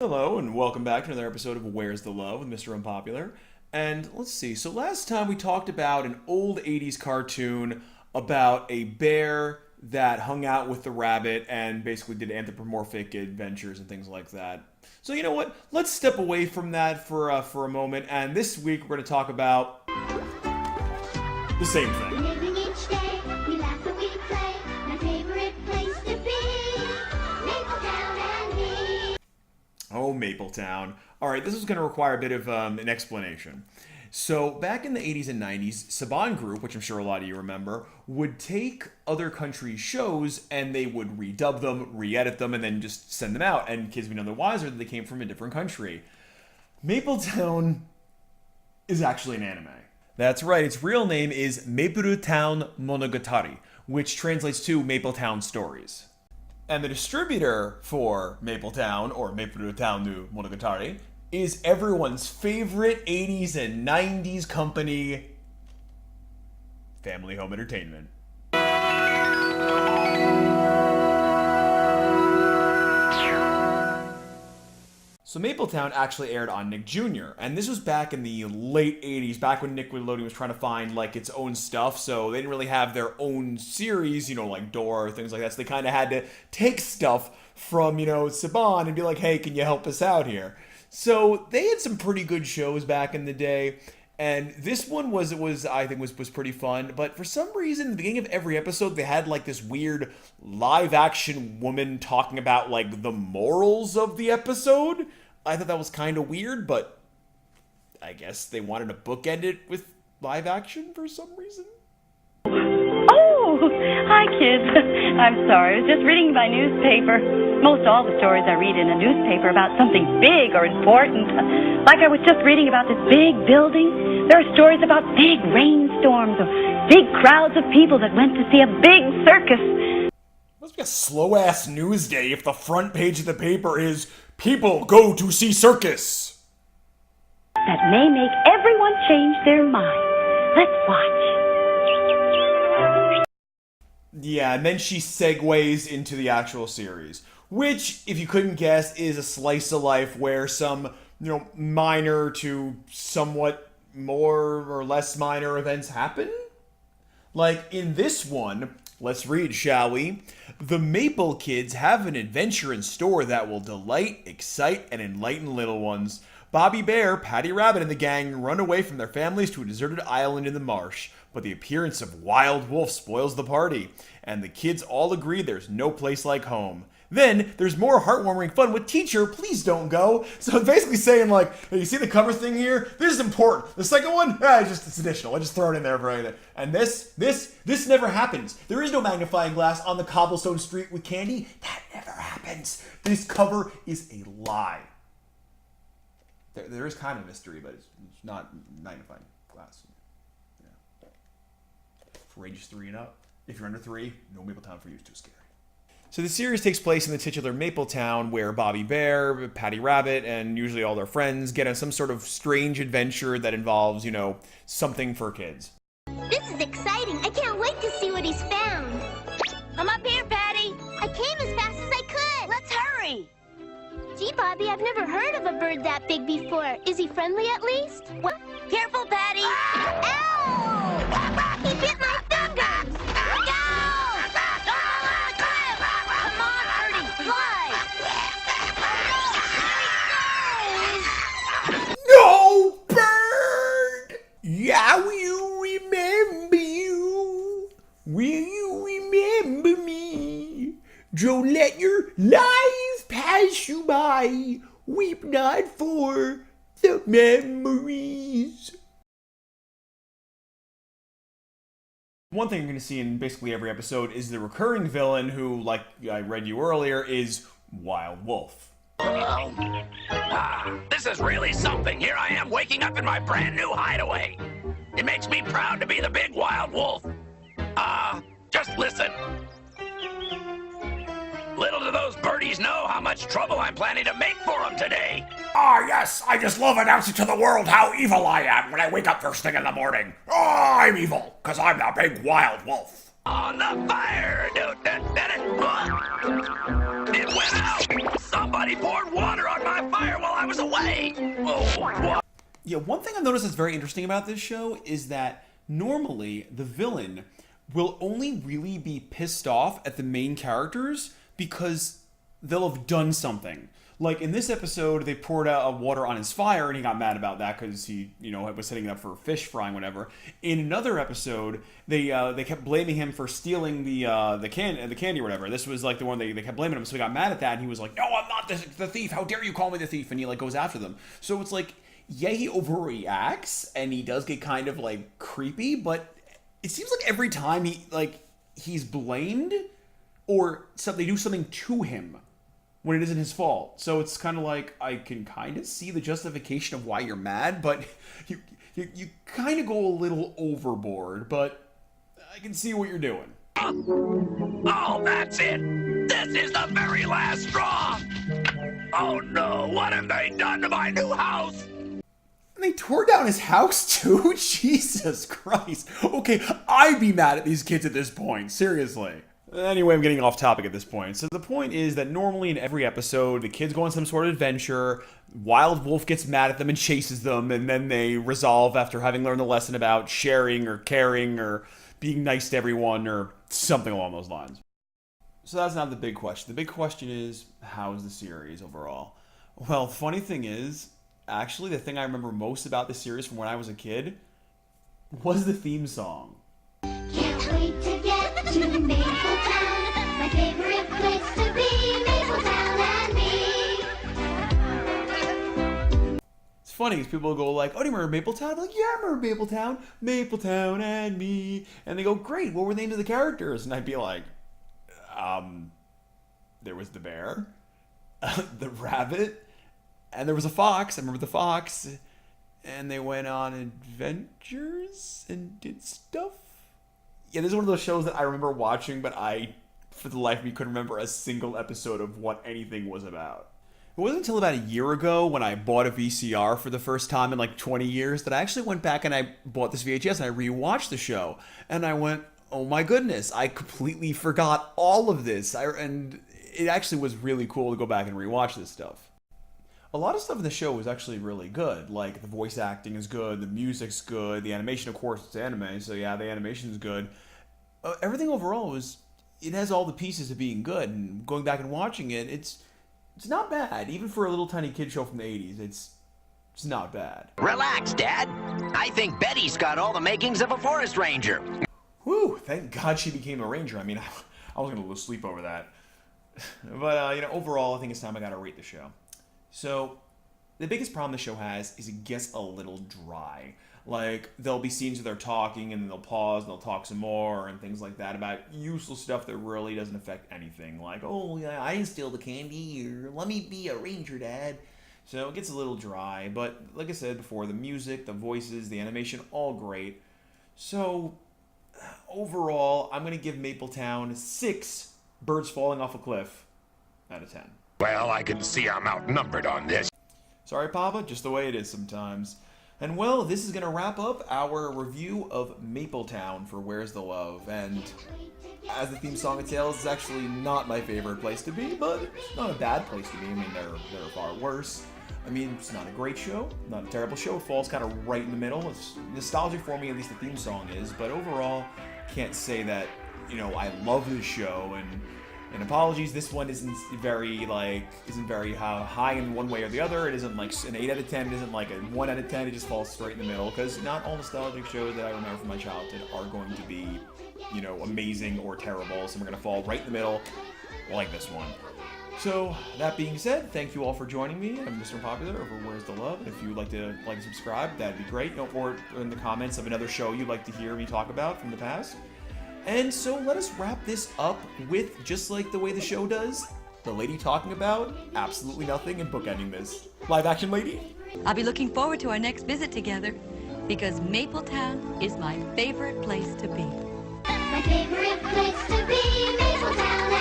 Hello, and welcome back to another episode of Where's the Love with Mr. Unpopular. And let's see, so last time we talked about an old 80s cartoon about a bear that hung out with the rabbit and basically did anthropomorphic adventures and things like that. So you know what? Let's step away from that for a moment, and this week we're going to talk about the same thing. Living each day, we laugh and we play. My favorite place to be, Mapletown and me. Oh, Mapletown. Alright, this is going to require a bit of an explanation. So, back in the 80s and 90s, Saban Group, which I'm sure a lot of you remember, would take other countries' shows and they would redub them, re-edit them, and then just send them out. And kids would be none the wiser that they came from a different country. Mapletown is actually an anime. That's right, its real name is Mapletown Monogatari, which translates to Mapletown Stories. And the distributor for Mapletown, or Mapletown no Monogatari, is everyone's favorite 80s and 90s company, Family Home Entertainment. So Mapletown actually aired on Nick Jr., and this was back in the late 80s, back when Nickelodeon was trying to find, like, its own stuff, so they didn't really have their own series, like Dora or things like that, so they kind of had to take stuff from, Saban and be like, hey, can you help us out here? So they had some pretty good shows back in the day, and this one was pretty fun, but for some reason, at the beginning of every episode, they had, like, this weird live-action woman talking about, like, the morals of the episode. I thought that was kind of weird, but I guess they wanted to bookend it with live action for some reason. Oh, hi, kids. I'm sorry. I was just reading my newspaper. Most all the stories I read in a newspaper about something big or important. Like I was just reading about this big building. There are stories about big rainstorms or big crowds of people that went to see a big circus. Must be a slow-ass news day if the front page of the paper is, people go to see circus. That may make everyone change their mind. Let's watch. Yeah, and then she segues into the actual series, which, if you couldn't guess, is a slice of life where some, minor to somewhat more or less minor events happen. Like in this one, let's read, shall we? The Maple Kids have an adventure in store that will delight, excite, and enlighten little ones. Bobby Bear, Patty Rabbit, and the gang run away from their families to a deserted island in the marsh. But the appearance of Wild Wolf spoils the party, and the kids all agree there's no place like home. Then, there's more heartwarming fun with Teacher, Please Don't Go. So it's basically saying, like, hey, you see the cover thing here? This is important. The second one? It's additional. I just throw it in there for anything. And this never happens. There is no magnifying glass on the cobblestone street with candy. That never happens. This cover is a lie. There is kind of mystery, but it's not magnifying glass. Yeah. For ages 3 and up. If you're under 3, no Mapletown for you is too scary. So the series takes place in the titular Mapletown, where Bobby Bear, Patty Rabbit, and usually all their friends get on some sort of strange adventure that involves, something for kids. This is exciting. I can't wait to see what he's found. I'm up here, Patty. I came as fast as I could. Let's hurry. Gee, Bobby, I've never heard of a bird that big before. Is he friendly at least? What? Careful, Patty. Ow! He bit my finger! Go! Come on, Ernie, fly. No, bird! Yeah, will you remember you? Will you remember me? Don't let your life pass you by. Weep not for the memories. One thing you're going to see in basically every episode is the recurring villain who, like I read you earlier, is Wild Wolf. This is really something. Here I am waking up in my brand new hideaway. It makes me proud to be the big Wild Wolf. Just listen. Little do those birdies know how much trouble I'm planning to make for them today. Yes, I just love announcing to the world how evil I am when I wake up first thing in the morning. I'm evil, because I'm the big Wild Wolf. On the fire! It went out! Somebody poured water on my fire while I was away. Oh, what? Yeah, one thing I've noticed that's very interesting about this show is that normally the villain will only really be pissed off at the main characters because they'll have done something. Like in this episode, they poured out water on his fire, and he got mad about that because he, was setting it up for fish frying, whatever. In another episode, they kept blaming him for stealing the candy or whatever. This was like the one they kept blaming him, so he got mad at that, and he was like, "No, I'm not the thief. How dare you call me the thief?" And he like goes after them. So it's like, yeah, he overreacts, and he does get kind of like creepy, but it seems like every time he's blamed or they do something to him when it isn't his fault. So it's kind of like, I can kind of see the justification of why you're mad, but you kind of go a little overboard, but I can see what you're doing. Oh, that's it. This is the very last straw. Oh no, what have they done to my new house? And they tore down his house too? Jesus Christ. Okay, I'd be mad at these kids at this point, seriously. Anyway, I'm getting off topic at this point. So the point is that normally in every episode, the kids go on some sort of adventure, Wild Wolf gets mad at them and chases them, and then they resolve after having learned the lesson about sharing or caring or being nice to everyone or something along those lines. So that's not the big question. The big question is, how is the series overall? Well, the funny thing is, actually, the thing I remember most about the series from when I was a kid was the theme song. Can't wait to get to Mapletown, my favorite place to be, Mapletown and me. It's funny because people go like, "Oh, do you remember Mapletown?" I'm like, "Yeah, I remember Mapletown. Mapletown and me." And they go, "Great, what were the names of the characters?" And I'd be like, there was the bear, the rabbit, and there was a fox. I remember the fox. And they went on adventures and did stuff. Yeah, this is one of those shows that I remember watching, but I, for the life of me, couldn't remember a single episode of what anything was about. It wasn't until about a year ago when I bought a VCR for the first time in like 20 years that I actually went back and I bought this VHS and I rewatched the show. And I went, oh my goodness, I completely forgot all of this. And it actually was really cool to go back and rewatch this stuff. A lot of stuff in the show was actually really good. Like, the voice acting is good, the music's good, the animation, of course, it's anime, so yeah, the animation's good. Everything overall it has all the pieces of being good, and going back and watching it, it's not bad. Even for a little tiny kid show from the 80s, it's not bad. Relax, Dad. I think Betty's got all the makings of a forest ranger. Whew, thank God she became a ranger. I mean, I was going to lose sleep over that. But, overall, I think it's time I got to rate the show. So, the biggest problem the show has is it gets a little dry. Like, there'll be scenes where they're talking, and then they'll pause, and they'll talk some more, and things like that about useless stuff that really doesn't affect anything. Like, oh, yeah, I didn't steal the candy, or let me be a ranger, Dad. So, it gets a little dry, but like I said before, the music, the voices, the animation, all great. So, overall, I'm going to give Mapletown 6 birds falling off a cliff out of 10. Well, I can see I'm outnumbered on this. Sorry, Papa, just the way it is sometimes. And well, this is going to wrap up our review of Mapletown for Where's the Love. And as the theme song entails, it's actually not my favorite place to be, but it's not a bad place to be. I mean, there are far worse. I mean, it's not a great show, not a terrible show. It falls kind of right in the middle. It's nostalgic for me, at least the theme song is. But overall, can't say that, I love this show. And apologies, this one isn't very high in one way or the other. It isn't like an 8 out of 10. It isn't like a 1 out of 10. It just falls straight in the middle, because not all nostalgic shows that I remember from my childhood are going to be, amazing or terrible. Some are going to fall right in the middle, like this one. So, that being said, thank you all for joining me. I'm Mr. Unpopular over Where's the Love. If you would like to and subscribe, that'd be great. Or in the comments of another show you'd like to hear me talk about from the past. And so let us wrap this up with, just like the way the show does, the lady talking about absolutely nothing and bookending this. Live action lady? I'll be looking forward to our next visit together, because Mapletown is my favorite place to be. My favorite place to be, Mapletown